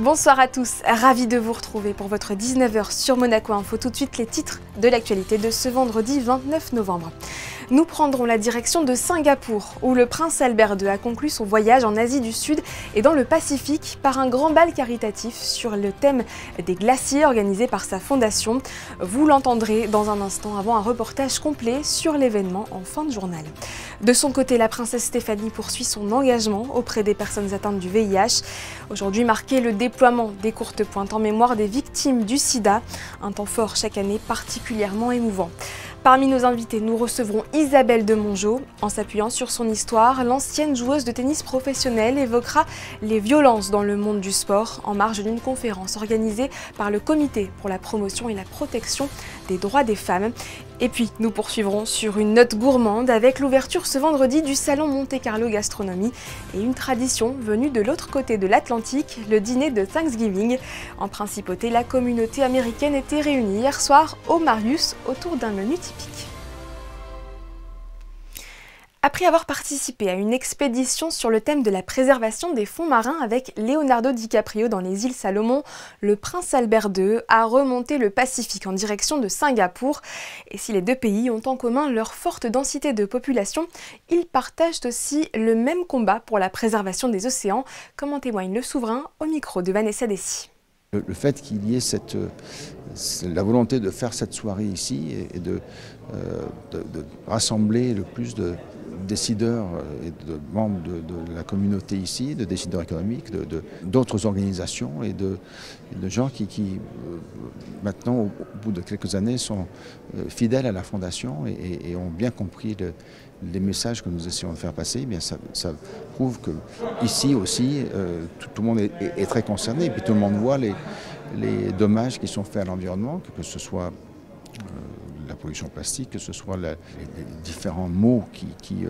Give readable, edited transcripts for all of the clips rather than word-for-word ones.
Bonsoir à tous, ravi de vous retrouver pour votre 19h sur Monaco Info. Tout de suite les titres de l'actualité de ce vendredi 29 novembre. Nous prendrons la direction de Singapour, où le prince Albert II a conclu son voyage en Asie du Sud et dans le Pacifique par un grand bal caritatif sur le thème des glaciers organisé par sa fondation. Vous l'entendrez dans un instant avant un reportage complet sur l'événement en fin de journal. De son côté, la princesse Stéphanie poursuit son engagement auprès des personnes atteintes du VIH. Aujourd'hui marqué le déploiement des courtes pointes en mémoire des victimes du sida, un temps fort chaque année particulièrement émouvant. Parmi nos invités, nous recevrons Isabelle de Mongeau. En s'appuyant sur son histoire, l'ancienne joueuse de tennis professionnelle évoquera les violences dans le monde du sport en marge d'une conférence organisée par le Comité pour la promotion et la protection des droits des femmes. Et puis, nous poursuivrons sur une note gourmande avec l'ouverture ce vendredi du salon Monte Carlo Gastronomie et une tradition venue de l'autre côté de l'Atlantique, le dîner de Thanksgiving. En principauté, la communauté américaine était réunie hier soir au Marius autour d'un menu typique. Après avoir participé à une expédition sur le thème de la préservation des fonds marins avec Leonardo DiCaprio dans les îles Salomon, le prince Albert II a remonté le Pacifique en direction de Singapour. Et si les deux pays ont en commun leur forte densité de population, ils partagent aussi le même combat pour la préservation des océans, comme en témoigne le souverain au micro de Vanessa Dessy. Le fait qu'il y ait la volonté de faire cette soirée ici et de rassembler le plus de décideurs et de membres de la communauté ici, de décideurs économiques, d'autres organisations et de gens qui maintenant, au bout de quelques années, sont fidèles à la Fondation et ont bien compris les messages que nous essayons de faire passer. Eh bien, ça prouve qu'ici aussi, tout le monde est très concerné et puis tout le monde voit les dommages qui sont faits à l'environnement, que ce soit la pollution plastique, que ce soit les différents maux qui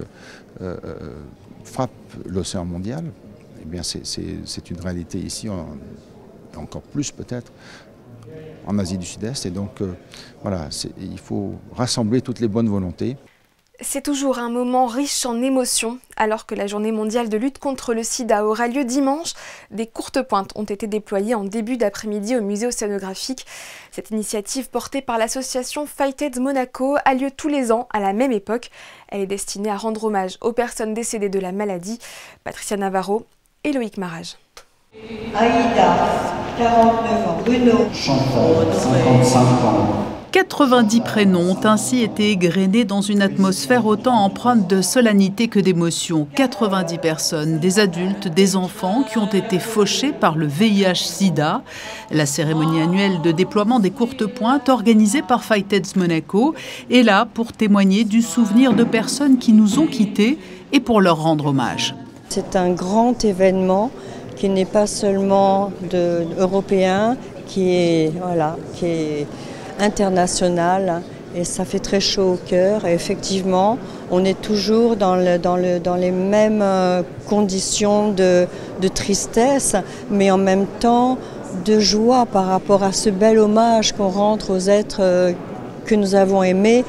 frappent l'océan mondial. Eh bien, c'est une réalité ici, encore plus peut-être, en Asie du Sud-Est. Et donc, voilà, il faut rassembler toutes les bonnes volontés. C'est toujours un moment riche en émotions. Alors que la journée mondiale de lutte contre le sida aura lieu dimanche, des courtes pointes ont été déployées en début d'après-midi au musée océanographique. Cette initiative portée par l'association Fight AIDS Monaco a lieu tous les ans à la même époque. Elle est destinée à rendre hommage aux personnes décédées de la maladie. Patricia Navarro et Loïc Marage. Aïda, 49 ans. Bruno, Chantal, 55 ans. 90 prénoms ont ainsi été égrenés dans une atmosphère autant empreinte de solennité que d'émotion. 90 personnes, des adultes, des enfants qui ont été fauchés par le VIH-Sida. La cérémonie annuelle de déploiement des courtes pointes organisée par Fight AIDS Monaco est là pour témoigner du souvenir de personnes qui nous ont quittés et pour leur rendre hommage. C'est un grand événement qui n'est pas seulement européen, qui est international et ça fait très chaud au cœur. Et effectivement, on est toujours dans les mêmes conditions de tristesse, mais en même temps de joie par rapport à ce bel hommage qu'on rend aux êtres que nous avons aimés.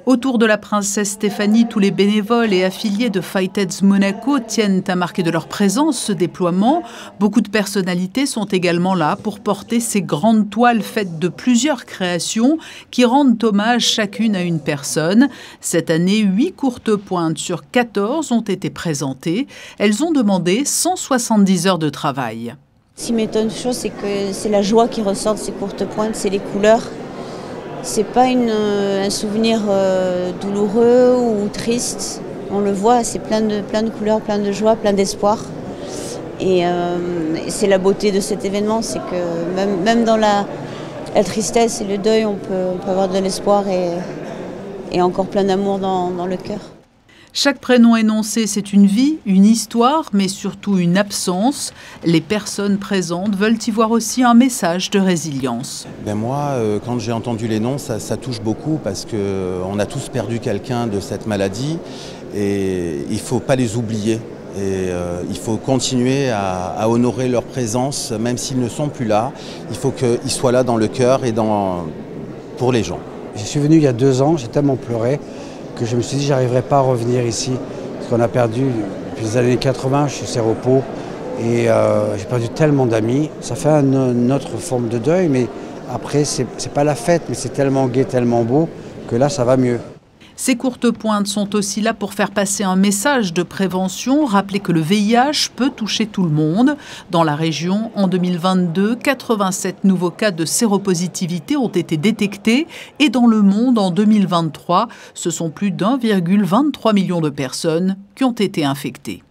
Autour de la princesse Stéphanie, tous les bénévoles et affiliés de Fight AIDS Monaco tiennent à marquer de leur présence ce déploiement. Beaucoup de personnalités sont également là pour porter ces grandes toiles faites de plusieurs créations qui rendent hommage chacune à une personne. Cette année, 8 courtes pointes sur 14 ont été présentées. Elles ont demandé 170 heures de travail. Ce qui m'étonne, c'est que c'est la joie qui ressort de ces courtes pointes, c'est les couleurs. C'est pas un souvenir douloureux ou triste. On le voit, c'est plein de couleurs, plein de joie, plein d'espoir. Et c'est la beauté de cet événement, c'est que même dans la tristesse et le deuil, on peut avoir de l'espoir et encore plein d'amour dans le cœur. Chaque prénom énoncé, c'est une vie, une histoire, mais surtout une absence. Les personnes présentes veulent y voir aussi un message de résilience. Moi, quand j'ai entendu les noms, ça touche beaucoup parce qu'on a tous perdu quelqu'un de cette maladie et il ne faut pas les oublier. Et il faut continuer à honorer leur présence, même s'ils ne sont plus là. Il faut qu'ils soient là dans le cœur et pour les gens. Je suis venu il y a 2 ans, j'ai tellement pleuré que je me suis dit que je n'arriverais pas à revenir ici. Parce qu'on a perdu depuis les années 80, je suis séropo, Et j'ai perdu tellement d'amis. Ça fait une autre forme de deuil, mais après, c'est pas la fête, mais c'est tellement gai, tellement beau, que là, ça va mieux. Ces courtes pointes sont aussi là pour faire passer un message de prévention, rappeler que le VIH peut toucher tout le monde. Dans la région, en 2022, 87 nouveaux cas de séropositivité ont été détectés et dans le monde, en 2023, ce sont plus d'1,23 million de personnes qui ont été infectées.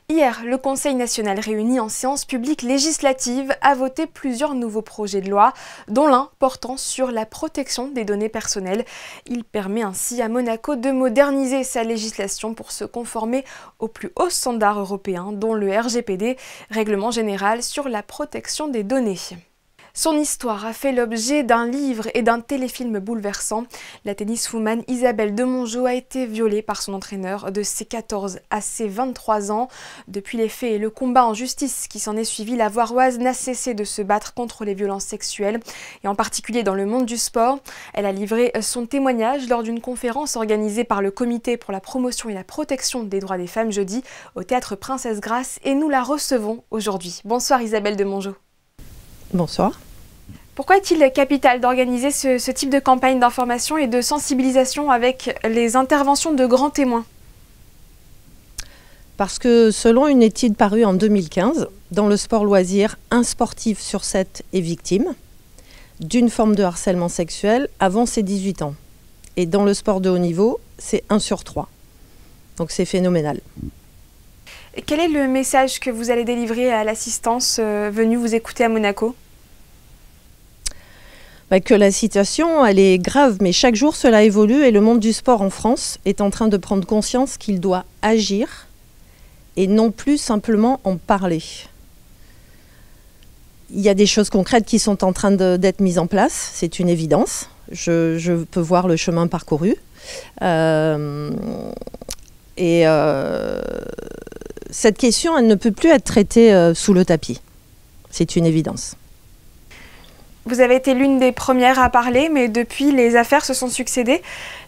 Hier, le Conseil national réuni en séance publique législative a voté plusieurs nouveaux projets de loi, dont l'un portant sur la protection des données personnelles. Il permet ainsi à Monaco de moderniser sa législation pour se conformer aux plus hauts standards européens, dont le RGPD, Règlement général sur la protection des données. Son histoire a fait l'objet d'un livre et d'un téléfilm bouleversant. La tenniswoman Isabelle Demongeot a été violée par son entraîneur de ses 14 à ses 23 ans. Depuis les faits et le combat en justice qui s'en est suivi, la Voiroise n'a cessé de se battre contre les violences sexuelles, et en particulier dans le monde du sport. Elle a livré son témoignage lors d'une conférence organisée par le Comité pour la promotion et la protection des droits des femmes jeudi au Théâtre Princesse Grace, et nous la recevons aujourd'hui. Bonsoir Isabelle Demongeot. Bonsoir. Pourquoi est-il capital d'organiser ce type de campagne d'information et de sensibilisation avec les interventions de grands témoins? Parce que selon une étude parue en 2015, dans le sport loisir, 1 sportif sur 7 est victime d'une forme de harcèlement sexuel avant ses 18 ans. Et dans le sport de haut niveau, c'est 1 sur 3. Donc c'est phénoménal. Et quel est le message que vous allez délivrer à l'assistance venue vous écouter à Monaco? Que la situation, elle est grave, mais chaque jour cela évolue et le monde du sport en France est en train de prendre conscience qu'il doit agir et non plus simplement en parler. Il y a des choses concrètes qui sont en train d'être mises en place, c'est une évidence. Je peux voir le chemin parcouru. Cette question, elle ne peut plus être traitée sous le tapis. C'est une évidence. Vous avez été l'une des premières à parler, mais depuis, les affaires se sont succédées.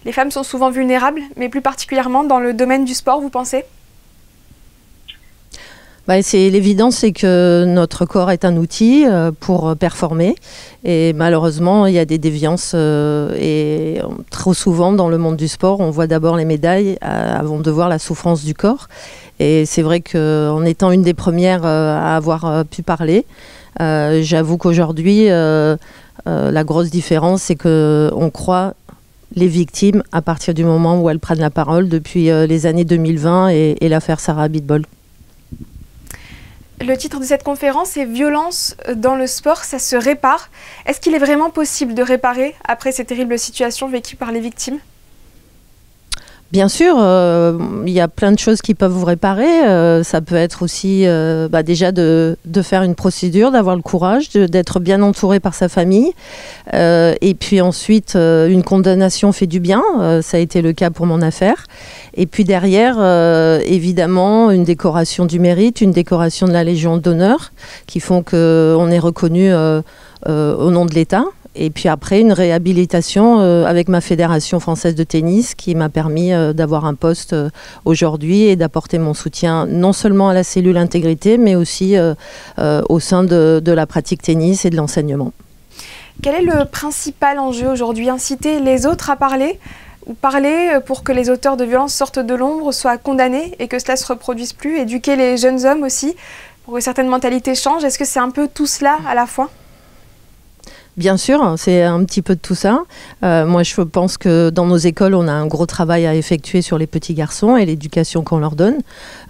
Les femmes sont souvent vulnérables, mais plus particulièrement dans le domaine du sport, vous pensez? C'est l'évidence, c'est que notre corps est un outil pour performer. Et malheureusement, il y a des déviances. Et trop souvent, dans le monde du sport, on voit d'abord les médailles avant de voir la souffrance du corps. Et c'est vrai qu'en étant une des premières à avoir pu parler, j'avoue qu'aujourd'hui, la grosse différence, c'est qu'on croit les victimes à partir du moment où elles prennent la parole depuis les années 2020 et l'affaire Sarah Abitbol. Le titre de cette conférence est « Violence dans le sport, ça se répare ». Est-ce qu'il est vraiment possible de réparer après ces terribles situations vécues par les victimes ? Bien sûr, il y a plein de choses qui peuvent vous réparer. Ça peut être aussi déjà de faire une procédure, d'avoir le courage, d'être bien entouré par sa famille. Et puis ensuite, une condamnation fait du bien. Ça a été le cas pour mon affaire. Et puis derrière, évidemment, une décoration du mérite, une décoration de la Légion d'honneur, qui font qu'on est reconnu au nom de l'État. Et puis après, une réhabilitation avec ma fédération française de tennis qui m'a permis d'avoir un poste aujourd'hui et d'apporter mon soutien non seulement à la cellule intégrité, mais aussi au sein de la pratique tennis et de l'enseignement. Quel est le principal enjeu aujourd'hui? Inciter les autres à parler ou parler pour que les auteurs de violences sortent de l'ombre, soient condamnés et que cela ne se reproduise plus? Éduquer les jeunes hommes aussi pour que certaines mentalités changent? Est-ce que c'est un peu tout cela à la fois? Bien sûr, c'est un petit peu de tout ça. Moi, je pense que dans nos écoles, on a un gros travail à effectuer sur les petits garçons et l'éducation qu'on leur donne.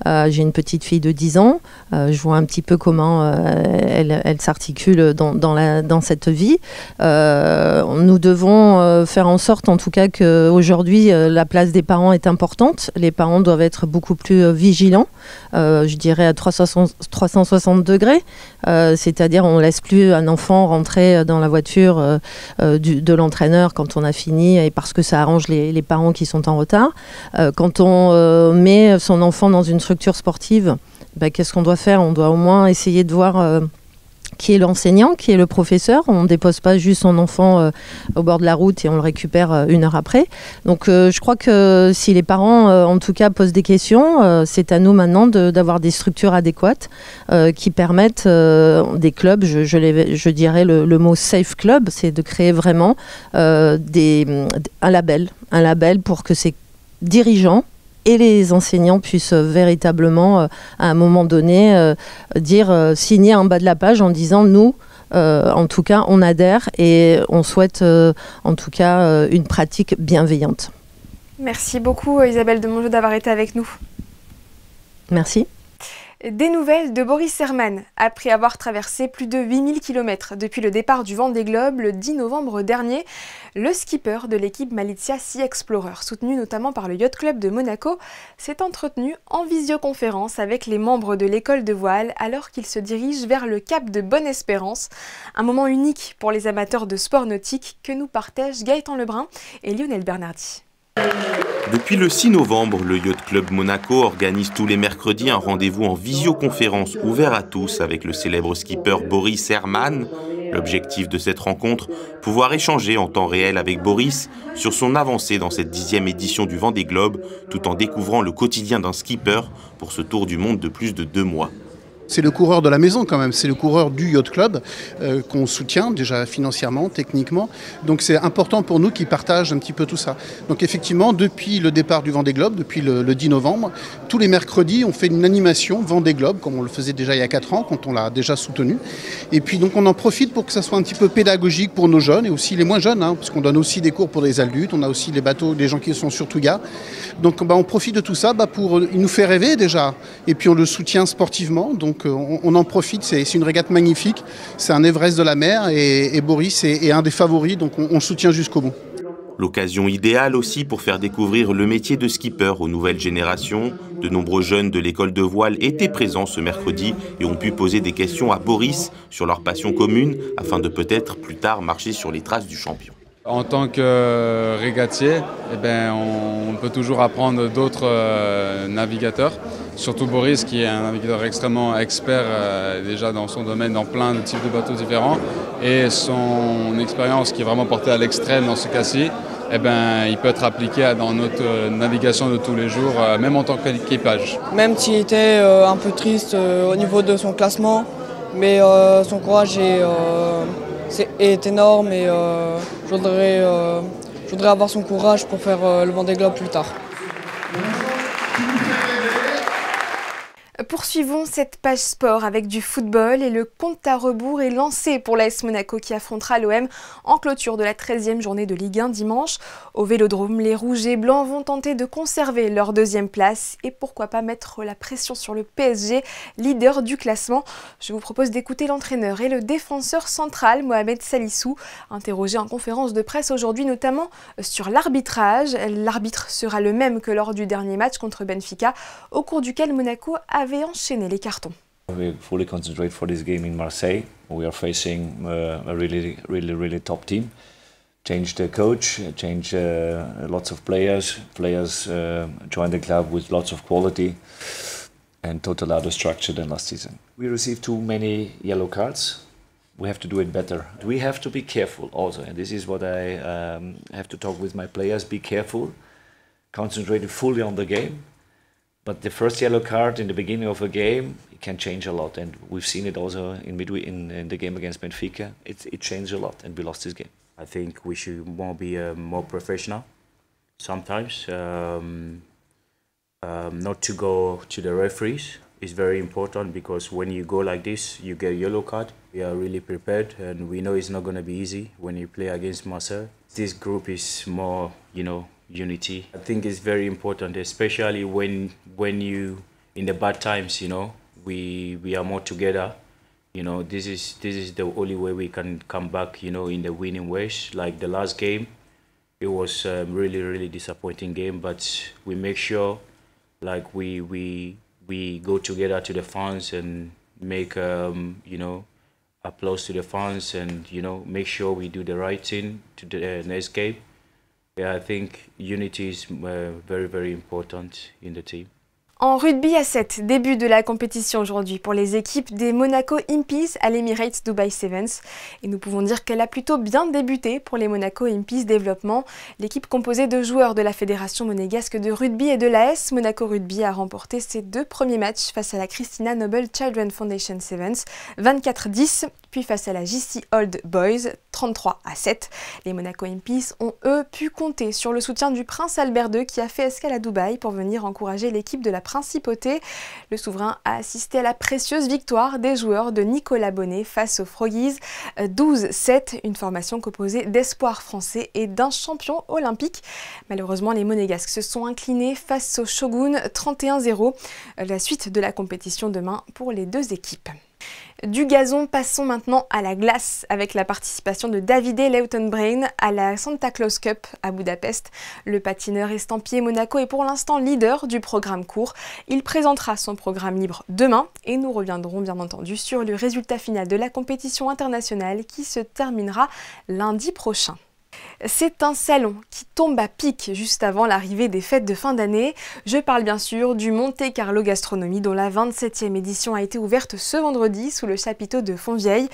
J'ai une petite fille de 10 ans. Je vois un petit peu comment elle s'articule dans cette vie. Nous devons faire en sorte, en tout cas, qu'aujourd'hui, la place des parents est importante. Les parents doivent être beaucoup plus vigilants, je dirais à 360 degrés. C'est-à-dire, on ne laisse plus un enfant rentrer dans la voiture de l'entraîneur quand on a fini et parce que ça arrange les parents qui sont en retard. Quand on met son enfant dans une structure sportive, qu'est-ce qu'on doit faire? On doit au moins essayer de voir qui est l'enseignant, qui est le professeur. On ne dépose pas juste son enfant au bord de la route et on le récupère 1 heure après. Donc je crois que si les parents, en tout cas, posent des questions, c'est à nous maintenant d'avoir des structures adéquates qui permettent des clubs, je dirais le mot safe club, c'est de créer vraiment un label pour que ces dirigeants et les enseignants puissent véritablement, à un moment donné, signer en bas de la page en disant nous, en tout cas, on adhère et on souhaite, en tout cas, une pratique bienveillante. Merci beaucoup Isabelle de Mongeau d'avoir été avec nous. Merci. Des nouvelles de Boris Herrmann. Après avoir traversé plus de 8000 km depuis le départ du Vendée Globe le 10 novembre dernier, le skipper de l'équipe Malizia Sea Explorer, soutenu notamment par le Yacht Club de Monaco, s'est entretenu en visioconférence avec les membres de l'école de voile alors qu'il se dirige vers le cap de Bonne-Espérance. Un moment unique pour les amateurs de sport nautique que nous partagent Gaëtan Lebrun et Lionel Bernardi. Depuis le 6 novembre, le Yacht Club Monaco organise tous les mercredis un rendez-vous en visioconférence ouvert à tous avec le célèbre skipper Boris Herrmann. L'objectif de cette rencontre, pouvoir échanger en temps réel avec Boris sur son avancée dans cette 10e édition du Vendée Globe, tout en découvrant le quotidien d'un skipper pour ce tour du monde de plus de 2 mois. C'est le coureur de la maison quand même, c'est le coureur du Yacht Club qu'on soutient déjà financièrement, techniquement. Donc c'est important pour nous qu'il partage un petit peu tout ça. Donc effectivement, depuis le départ du Vendée Globe, depuis le 10 novembre, tous les mercredis, on fait une animation Vendée Globe, comme on le faisait déjà il y a 4 ans, quand on l'a déjà soutenu. Et puis donc on en profite pour que ça soit un petit peu pédagogique pour nos jeunes et aussi les moins jeunes, parce qu'on donne aussi des cours pour les adultes, on a aussi les bateaux, des gens qui sont sur Touga. Donc on profite de tout ça pour il nous fait rêver déjà, et puis on le soutient sportivement. Donc on en profite, c'est une régate magnifique, c'est un Everest de la mer et Boris est un des favoris, donc on le soutient jusqu'au bout. L'occasion idéale aussi pour faire découvrir le métier de skipper aux nouvelles générations. De nombreux jeunes de l'école de voile étaient présents ce mercredi et ont pu poser des questions à Boris sur leur passion commune afin de peut-être plus tard marcher sur les traces du champion. En tant que régatier, on peut toujours apprendre d'autres navigateurs, surtout Boris qui est un navigateur extrêmement expert déjà dans son domaine, dans plein de types de bateaux différents, et son expérience qui est vraiment portée à l'extrême dans ce cas-ci, il peut être appliqué dans notre navigation de tous les jours, même en tant qu'équipage. Même s'il était un peu triste au niveau de son classement, mais son courage est énorme et je voudrais avoir son courage pour faire le Vendée Globe plus tard. Poursuivons cette page sport avec du football et le compte à rebours est lancé pour l'AS Monaco qui affrontera l'OM en clôture de la 13e journée de Ligue 1 dimanche. Au Vélodrome, les Rouges et Blancs vont tenter de conserver leur 2e place et pourquoi pas mettre la pression sur le PSG, leader du classement. Je vous propose d'écouter l'entraîneur et le défenseur central Mohamed Salissou, interrogé en conférence de presse aujourd'hui notamment sur l'arbitrage. L'arbitre sera le même que lors du dernier match contre Benfica, au cours duquel Monaco avait enchaîné les cartons. We fully concentrate for this game in Marseille. We are facing a really top team. Change the coach, change lots of players. Players join the club with lots of quality and total other structure than last season. We received too many yellow cards. We have to do it better. We have to be careful also, and this is what I have to talk with my players. Be careful, concentrate fully on the game. But the first yellow card in the beginning of a game, it can change a lot, and we've seen it also in the game against Benfica. It changed a lot, and we lost this game. I think we should be more professional sometimes. Not to go to the referees is very important because when you go like this, you get a yellow card. We are really prepared, and we know it's not going to be easy when you play against Marseille. This group is more, unity. I think it's very important, especially when you in the bad times, we are more together. This is the only way we can come back, in the winning ways. Like the last game, it was a really disappointing game, but we make sure like we go together to the fans and make applause to the fans and make sure we do the right thing to the next game. Yeah, I think unity is very important in the team. En rugby à 7, début de la compétition aujourd'hui pour les équipes des Monaco Impies à l'Emirates Dubai Sevens. Et nous pouvons dire qu'elle a plutôt bien débuté pour les Monaco Impies Développement. L'équipe composée de joueurs de la Fédération monégasque de rugby et de l'AS Monaco Rugby a remporté ses 2 premiers matchs face à la Christina Noble Children Foundation Sevens, 24-10, puis face à la JC Old Boys, 33-7. Les Monaco Impies ont eux pu compter sur le soutien du prince Albert II qui a fait escale à Dubaï pour venir encourager l'équipe de la Principauté. Le souverain a assisté à la précieuse victoire des joueurs de Nicolas Bonnet face aux Froggies, 12-7, une formation composée d'espoirs français et d'un champion olympique. Malheureusement, les Monégasques se sont inclinés face au Shogun 31-0. La suite de la compétition demain pour les 2 équipes. Du gazon, passons maintenant à la glace avec la participation de Davide Leutenbrain à la Santa Claus Cup à Budapest. Le patineur estampillé Monaco est pour l'instant leader du programme court. Il présentera son programme libre demain et nous reviendrons bien entendu sur le résultat final de la compétition internationale qui se terminera lundi prochain. C'est un salon qui tombe à pic juste avant l'arrivée des fêtes de fin d'année. Je parle bien sûr du Monte Carlo Gastronomie dont la 27e édition a été ouverte ce vendredi sous le chapiteau de Fontvieille.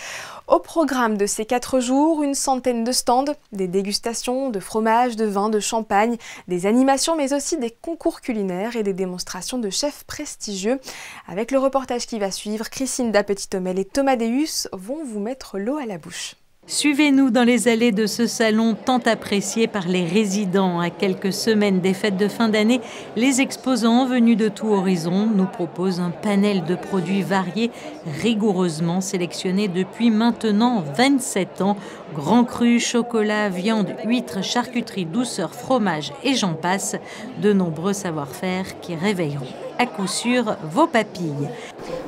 Au programme de ces 4 jours, une centaine de stands, des dégustations de fromage, de vin, de champagne, des animations mais aussi des concours culinaires et des démonstrations de chefs prestigieux. Avec le reportage qui va suivre, Christine Petit-Homel et Thomas Deus vont vous mettre l'eau à la bouche. Suivez-nous dans les allées de ce salon tant apprécié par les résidents. À quelques semaines des fêtes de fin d'année, les exposants venus de tout horizon nous proposent un panel de produits variés, rigoureusement sélectionnés depuis maintenant 27 ans. Grands crus, chocolat, viande, huîtres, charcuterie, douceur, fromage et j'en passe. De nombreux savoir-faire qui réveilleront à coup sûr vos papilles.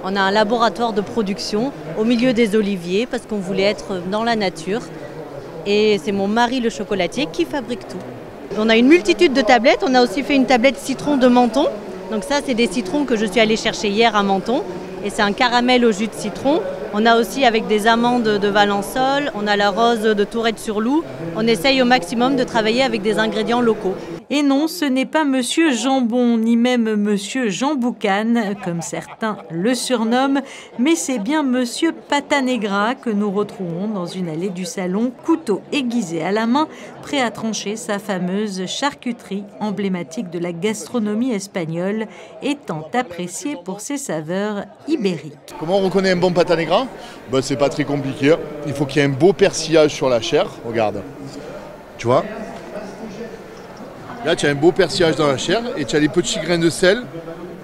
On a un laboratoire de production au milieu des oliviers parce qu'on voulait être dans la nature. Et c'est mon mari le chocolatier qui fabrique tout. On a une multitude de tablettes. On a aussi fait une tablette citron de Menton. Donc ça, c'est des citrons que je suis allée chercher hier à Menton. Et c'est un caramel au jus de citron. On a aussi avec des amandes de Valençol. On a la rose de Tourette-sur-Loup. On essaye au maximum de travailler avec des ingrédients locaux. Et non, ce n'est pas Monsieur Jambon, ni même Monsieur Jean Boucan, comme certains le surnomment, mais c'est bien Monsieur Patanegra que nous retrouvons dans une allée du salon, couteau aiguisé à la main, prêt à trancher sa fameuse charcuterie emblématique de la gastronomie espagnole, étant appréciée pour ses saveurs ibériques. Comment on reconnaît un bon Patanegra ? C'est pas très compliqué. Il faut qu'il y ait un beau persillage sur la chair. Regarde. Tu vois ? Là, tu as un beau persillage dans la chair et tu as les petits grains de sel,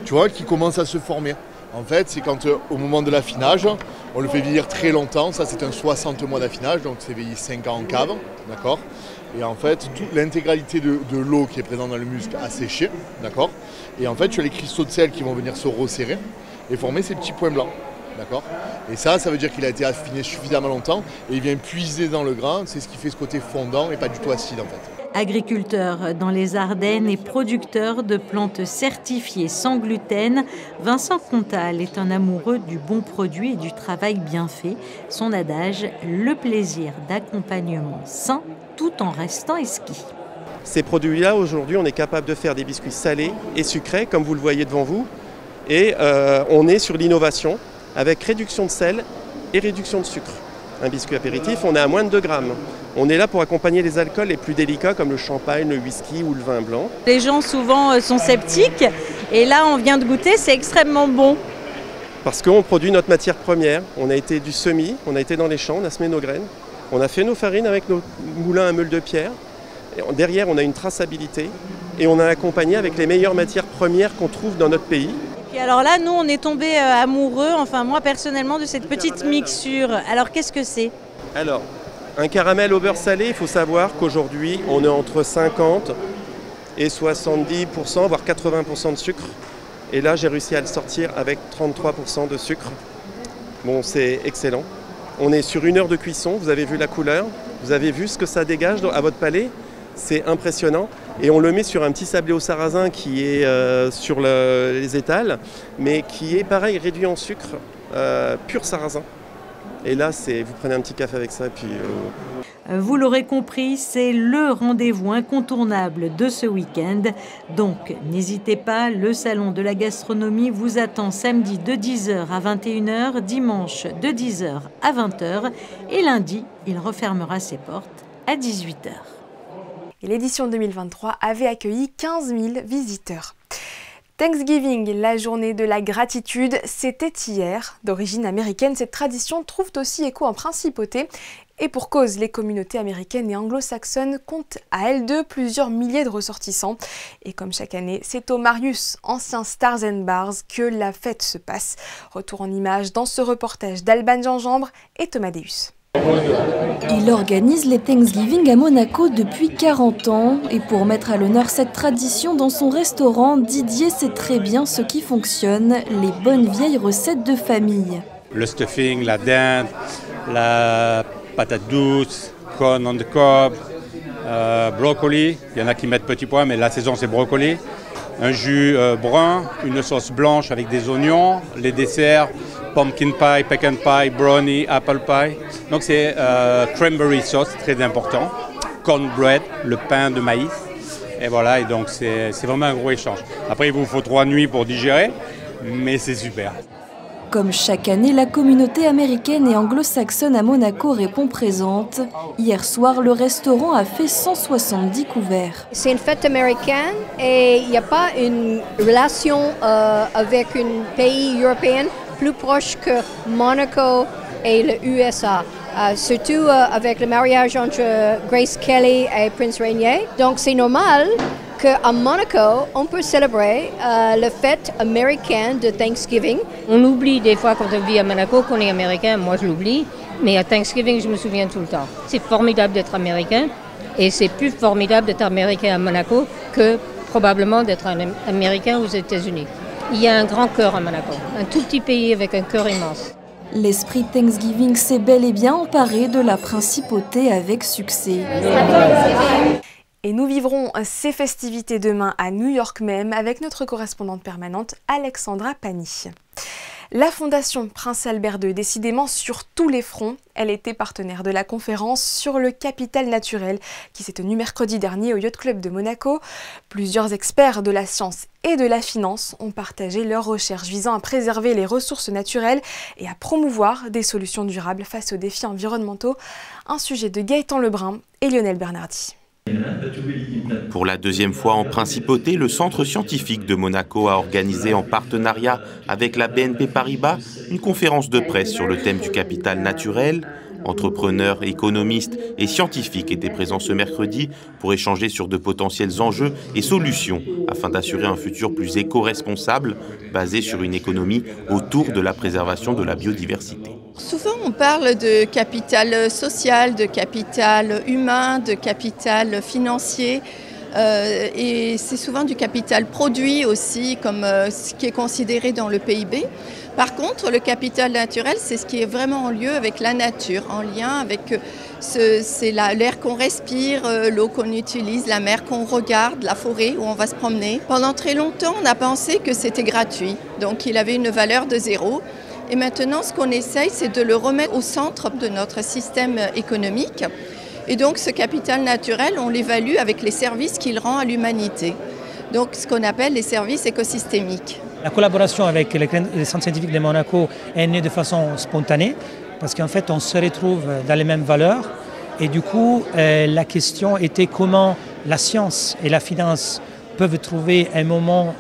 tu vois, qui commencent à se former. En fait, c'est quand, au moment de l'affinage, on le fait vieillir très longtemps. Ça, c'est un 60 mois d'affinage, donc c'est vieilli 5 ans en cave, d'accord ? Et en fait, l'intégralité de l'eau qui est présente dans le muscle a séché, d'accord ? Et en fait, tu as les cristaux de sel qui vont venir se resserrer et former ces petits points blancs, d'accord ? Et ça veut dire qu'il a été affiné suffisamment longtemps et il vient puiser dans le grain. C'est ce qui fait ce côté fondant et pas du tout acide, en fait. Agriculteur dans les Ardennes et producteur de plantes certifiées sans gluten, Vincent Contal est un amoureux du bon produit et du travail bien fait. Son adage, le plaisir d'accompagnement sain tout en restant exquis. Ces produits-là, aujourd'hui, on est capable de faire des biscuits salés et sucrés, comme vous le voyez devant vous. Et on est sur l'innovation avec réduction de sel et réduction de sucre. Un biscuit apéritif, on est à moins de 2 grammes. On est là pour accompagner les alcools les plus délicats comme le champagne, le whisky ou le vin blanc. Les gens souvent sont sceptiques et là on vient de goûter, c'est extrêmement bon. Parce qu'on produit notre matière première, on a été du semis, on a été dans les champs, on a semé nos graines, on a fait nos farines avec nos moulins à meule de pierre. Et derrière on a une traçabilité et on a accompagné avec les meilleures matières premières qu'on trouve dans notre pays. Et alors là, nous, on est tombés amoureux, enfin moi personnellement, de cette petite mixture. Alors qu'est-ce que c'est ? Alors, un caramel au beurre salé, il faut savoir qu'aujourd'hui, on est entre 50 et 70%, voire 80% de sucre. Et là, j'ai réussi à le sortir avec 33% de sucre. Bon, c'est excellent. On est sur 1 heure de cuisson, vous avez vu la couleur, vous avez vu ce que ça dégage à votre palais. C'est impressionnant et on le met sur un petit sablé au sarrasin qui est sur les étals, mais qui est pareil réduit en sucre pur sarrasin. Et là, vous prenez un petit café avec ça, et puis... Vous l'aurez compris, c'est le rendez-vous incontournable de ce week-end. Donc, n'hésitez pas, le Salon de la gastronomie vous attend samedi de 10h à 21h, dimanche de 10h à 20h et lundi, il refermera ses portes à 18h. Et l'édition 2023 avait accueilli 15 000 visiteurs. Thanksgiving, la journée de la gratitude, c'était hier. D'origine américaine, cette tradition trouve aussi écho en principauté. Et pour cause, les communautés américaines et anglo-saxonnes comptent à elles deux plusieurs milliers de ressortissants. Et comme chaque année, c'est au Marius, ancien Stars and Bars, que la fête se passe. Retour en images dans ce reportage d'Alban Gingembre et Thomas Deus. Il organise les Thanksgiving à Monaco depuis 40 ans et pour mettre à l'honneur cette tradition dans son restaurant, Didier sait très bien ce qui fonctionne, les bonnes vieilles recettes de famille. Le stuffing, la dinde, la patate douce, corn on the cob, brocoli, il y en a qui mettent petits pois mais la saison c'est brocoli, un jus brun, une sauce blanche avec des oignons, les desserts, pumpkin pie, pecan pie, brownie, apple pie. Donc c'est cranberry sauce, très important. Cornbread, le pain de maïs. Et voilà, et donc c'est vraiment un gros échange. Après, il vous faut 3 nuits pour digérer, mais c'est super. Comme chaque année, la communauté américaine et anglo-saxonne à Monaco répond présente. Hier soir, le restaurant a fait 170 couverts. C'est une fête américaine et il n'y a pas une relation avec un pays européen plus proche que Monaco et les USA. Surtout avec le mariage entre Grace Kelly et Prince Rainier. Donc c'est normal qu'à Monaco, on peut célébrer la fête américaine de Thanksgiving. On oublie des fois quand on vit à Monaco qu'on est américain, moi je l'oublie, mais à Thanksgiving je me souviens tout le temps. C'est formidable d'être américain et c'est plus formidable d'être américain à Monaco que probablement d'être un américain aux États-Unis. Il y a un grand cœur à Monaco, un tout petit pays avec un cœur immense. L'esprit Thanksgiving s'est bel et bien emparé de la principauté avec succès. Et nous vivrons ces festivités demain à New York même avec notre correspondante permanente Alexandra Pani. La Fondation Prince Albert II, décidément sur tous les fronts, elle était partenaire de la conférence sur le capital naturel qui s'est tenue mercredi dernier au Yacht Club de Monaco. Plusieurs experts de la science et de la finance ont partagé leurs recherches visant à préserver les ressources naturelles et à promouvoir des solutions durables face aux défis environnementaux. Un sujet de Gaëtan Lebrun et Lionel Bernardi. Pour la deuxième fois en principauté, le Centre scientifique de Monaco a organisé en partenariat avec la BNP Paribas une conférence de presse sur le thème du capital naturel. Entrepreneurs, économistes et scientifiques étaient présents ce mercredi pour échanger sur de potentiels enjeux et solutions afin d'assurer un futur plus éco-responsable basé sur une économie autour de la préservation de la biodiversité. Souvent on parle de capital social, de capital humain, de capital financier et c'est souvent du capital produit aussi comme ce qui est considéré dans le PIB. Par contre, le capital naturel, c'est ce qui est vraiment en lieu avec la nature, en lien avec l'air qu'on respire, l'eau qu'on utilise, la mer qu'on regarde, la forêt où on va se promener. Pendant très longtemps, on a pensé que c'était gratuit, donc il avait une valeur de 0. Et maintenant, ce qu'on essaye, c'est de le remettre au centre de notre système économique. Et donc, ce capital naturel, on l'évalue avec les services qu'il rend à l'humanité. Donc, ce qu'on appelle les services écosystémiques. La collaboration avec le Centre scientifique de Monaco est née de façon spontanée parce qu'en fait on se retrouve dans les mêmes valeurs et du coup la question était comment la science et la finance peuvent trouver un moment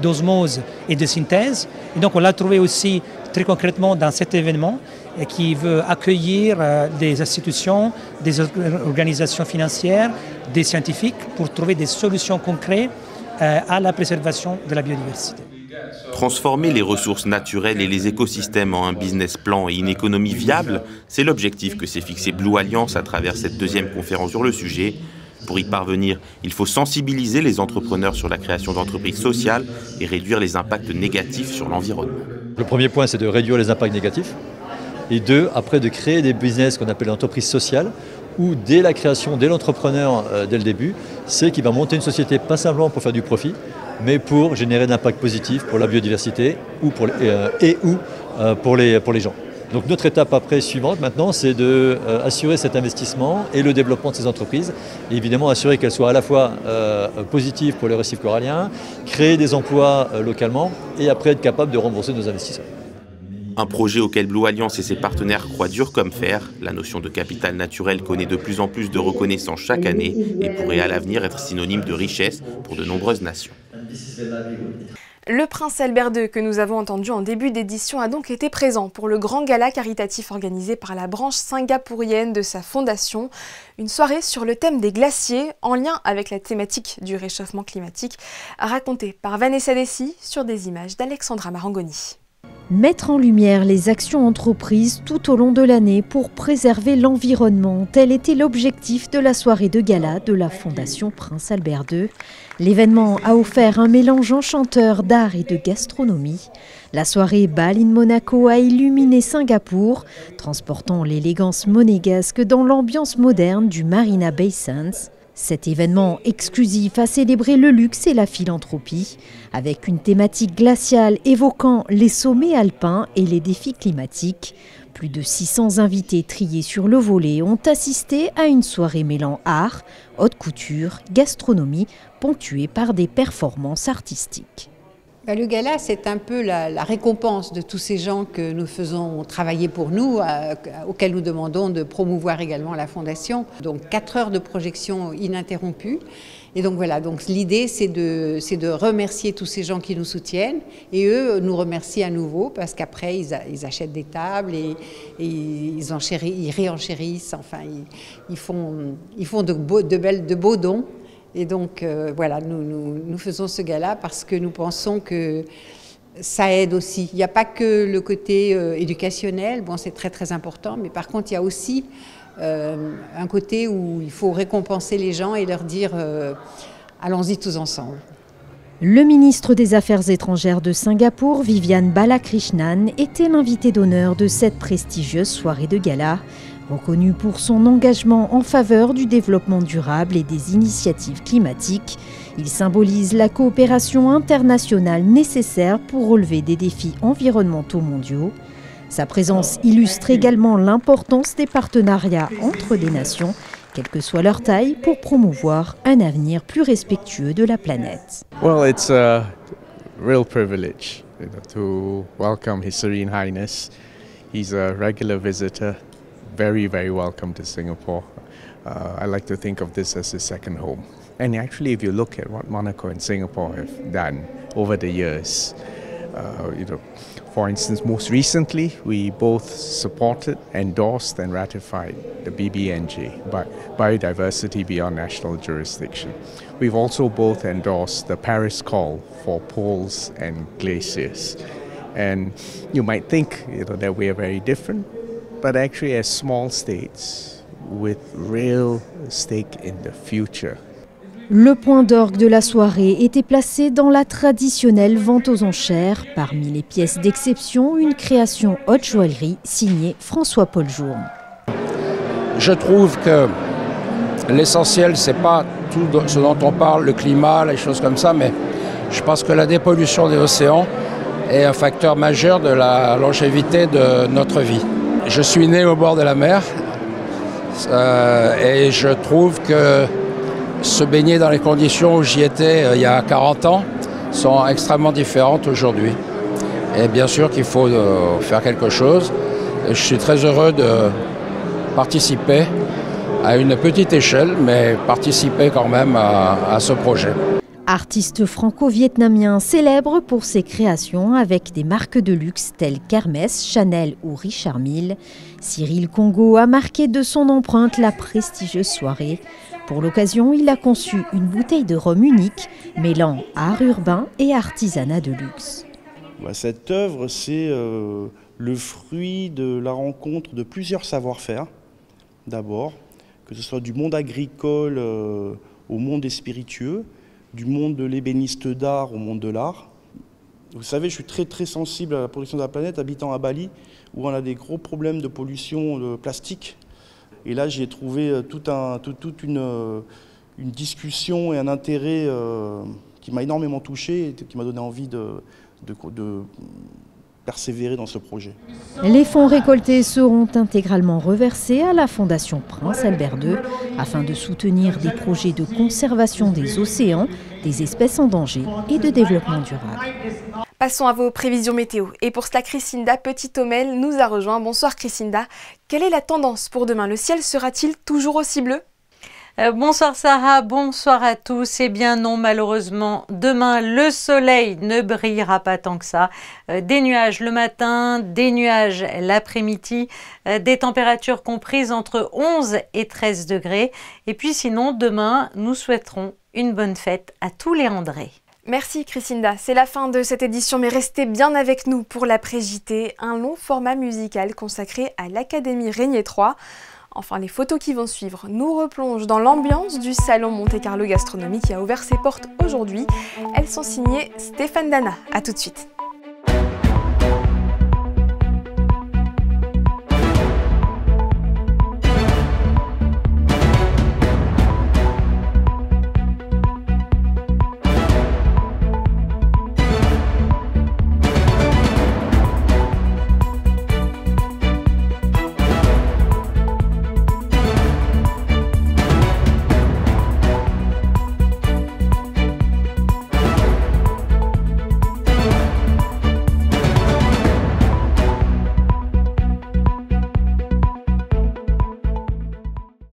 d'osmose et de synthèse. Et donc on l'a trouvé aussi très concrètement dans cet événement qui veut accueillir des institutions, des organisations financières, des scientifiques pour trouver des solutions concrètes à la préservation de la biodiversité. Transformer les ressources naturelles et les écosystèmes en un business plan et une économie viable, c'est l'objectif que s'est fixé Blue Alliance à travers cette deuxième conférence sur le sujet. Pour y parvenir, il faut sensibiliser les entrepreneurs sur la création d'entreprises sociales et réduire les impacts négatifs sur l'environnement. Le premier point, c'est de réduire les impacts négatifs. Et deux, après de créer des business qu'on appelle l'entreprise sociale, où dès la création, dès l'entrepreneur, dès le début, c'est qu'il va monter une société pas simplement pour faire du profit, mais pour générer d'impact positif pour la biodiversité ou pour les gens. Donc notre étape après suivante maintenant, c'est d'assurer cet investissement et le développement de ces entreprises. Et évidemment assurer qu'elles soient à la fois positives pour le récif corallien, créer des emplois localement et après être capable de rembourser nos investisseurs. Un projet auquel Blue Alliance et ses partenaires croient dur comme fer. La notion de capital naturel connaît de plus en plus de reconnaissance chaque année et pourrait à l'avenir être synonyme de richesse pour de nombreuses nations. Le prince Albert II, que nous avons entendu en début d'édition, a donc été présent pour le grand gala caritatif organisé par la branche singapourienne de sa fondation. Une soirée sur le thème des glaciers, en lien avec la thématique du réchauffement climatique, racontée par Vanessa Dessy sur des images d'Alexandra Marangoni. Mettre en lumière les actions entreprises tout au long de l'année pour préserver l'environnement, tel était l'objectif de la soirée de gala de la Fondation Prince Albert II. L'événement a offert un mélange enchanteur d'art et de gastronomie. La soirée Bal in Monaco a illuminé Singapour, transportant l'élégance monégasque dans l'ambiance moderne du Marina Bay Sands. Cet événement exclusif a célébré le luxe et la philanthropie, avec une thématique glaciale évoquant les sommets alpins et les défis climatiques. Plus de 600 invités triés sur le volet ont assisté à une soirée mêlant art, haute couture, gastronomie, ponctuée par des performances artistiques. Le gala, c'est un peu la récompense de tous ces gens que nous faisons travailler pour nous, auxquels nous demandons de promouvoir également la Fondation. Donc 4 heures de projection ininterrompue. Et donc voilà, donc l'idée c'est de remercier tous ces gens qui nous soutiennent et eux nous remercient à nouveau parce qu'après ils achètent des tables et ils réenchérissent, enfin ils font de beaux dons. Et donc voilà, nous faisons ce gala parce que nous pensons que ça aide aussi. Il n'y a pas que le côté éducationnel, bon c'est très très important, mais par contre il y a aussi un côté où il faut récompenser les gens et leur dire allons-y tous ensemble. Le ministre des Affaires étrangères de Singapour, Vivian Balakrishnan, était l'invité d'honneur de cette prestigieuse soirée de gala. Reconnu pour son engagement en faveur du développement durable et des initiatives climatiques, il symbolise la coopération internationale nécessaire pour relever des défis environnementaux mondiaux. Sa présence illustre également l'importance des partenariats entre des nations, quelle que soit leur taille, pour promouvoir un avenir plus respectueux de la planète. Well, it's a real privilege, to welcome His Serene Highness. He's a regular visitor. Very, very welcome to Singapore. I like to think of this as a second home. And actually, if you look at what Monaco and Singapore have done over the years, for instance, most recently, we both supported, endorsed, and ratified the BBNJ, Biodiversity Beyond National Jurisdiction. We've also both endorsed the Paris Call for poles and glaciers. And you might think that we are very different, but actually as small states with real stake in the future. Le point d'orgue de la soirée était placé dans la traditionnelle vente aux enchères. Parmi les pièces d'exception, une création haute joaillerie signée François-Paul Journe. Je trouve que l'essentiel, c'est pas tout ce dont on parle, le climat, les choses comme ça, mais je pense que la dépollution des océans est un facteur majeur de la longévité de notre vie. Je suis né au bord de la mer et je trouve que se baigner dans les conditions où j'y étais il y a 40 ans sont extrêmement différentes aujourd'hui. Et bien sûr qu'il faut faire quelque chose. Et je suis très heureux de participer à une petite échelle, mais participer quand même à ce projet. Artiste franco-vietnamien célèbre pour ses créations avec des marques de luxe telles qu'Hermès, Chanel ou Richard Mille, Cyril Congo a marqué de son empreinte la prestigieuse soirée. Pour l'occasion, il a conçu une bouteille de rhum unique, mêlant art urbain et artisanat de luxe. Cette œuvre, c'est le fruit de la rencontre de plusieurs savoir-faire, d'abord, que ce soit du monde agricole au monde des spiritueux, du monde de l'ébéniste d'art au monde de l'art. Vous savez, je suis très très sensible à la pollution de la planète, habitant à Bali, où on a des gros problèmes de pollution de plastique. Et là, j'y ai trouvé toute une discussion et un intérêt qui m'a énormément touché et qui m'a donné envie de persévérer dans ce projet. Les fonds récoltés seront intégralement reversés à la Fondation Prince Albert II afin de soutenir des projets de conservation des océans, des espèces en danger et de développement durable. Passons à vos prévisions météo. Et pour cela, Chrisinda Petit-Homel nous a rejoint. Bonsoir Chrisinda. Quelle est la tendance pour demain? Le ciel sera-t-il toujours aussi bleu? Bonsoir Sarah, bonsoir à tous. Eh bien non, malheureusement, demain le soleil ne brillera pas tant que ça. Des nuages le matin, des nuages l'après-midi, des températures comprises entre 11 et 13 degrés. Et puis sinon, demain, nous souhaiterons une bonne fête à tous les Andrés. Merci Chrisinda, c'est la fin de cette édition, mais restez bien avec nous pour l'après-JT, un long format musical consacré à l'Académie Régnier 3. Enfin, les photos qui vont suivre nous replongent dans l'ambiance du salon Monte Carlo Gastronomie qui a ouvert ses portes aujourd'hui. Elles sont signées Stéphane Dana. A tout de suite.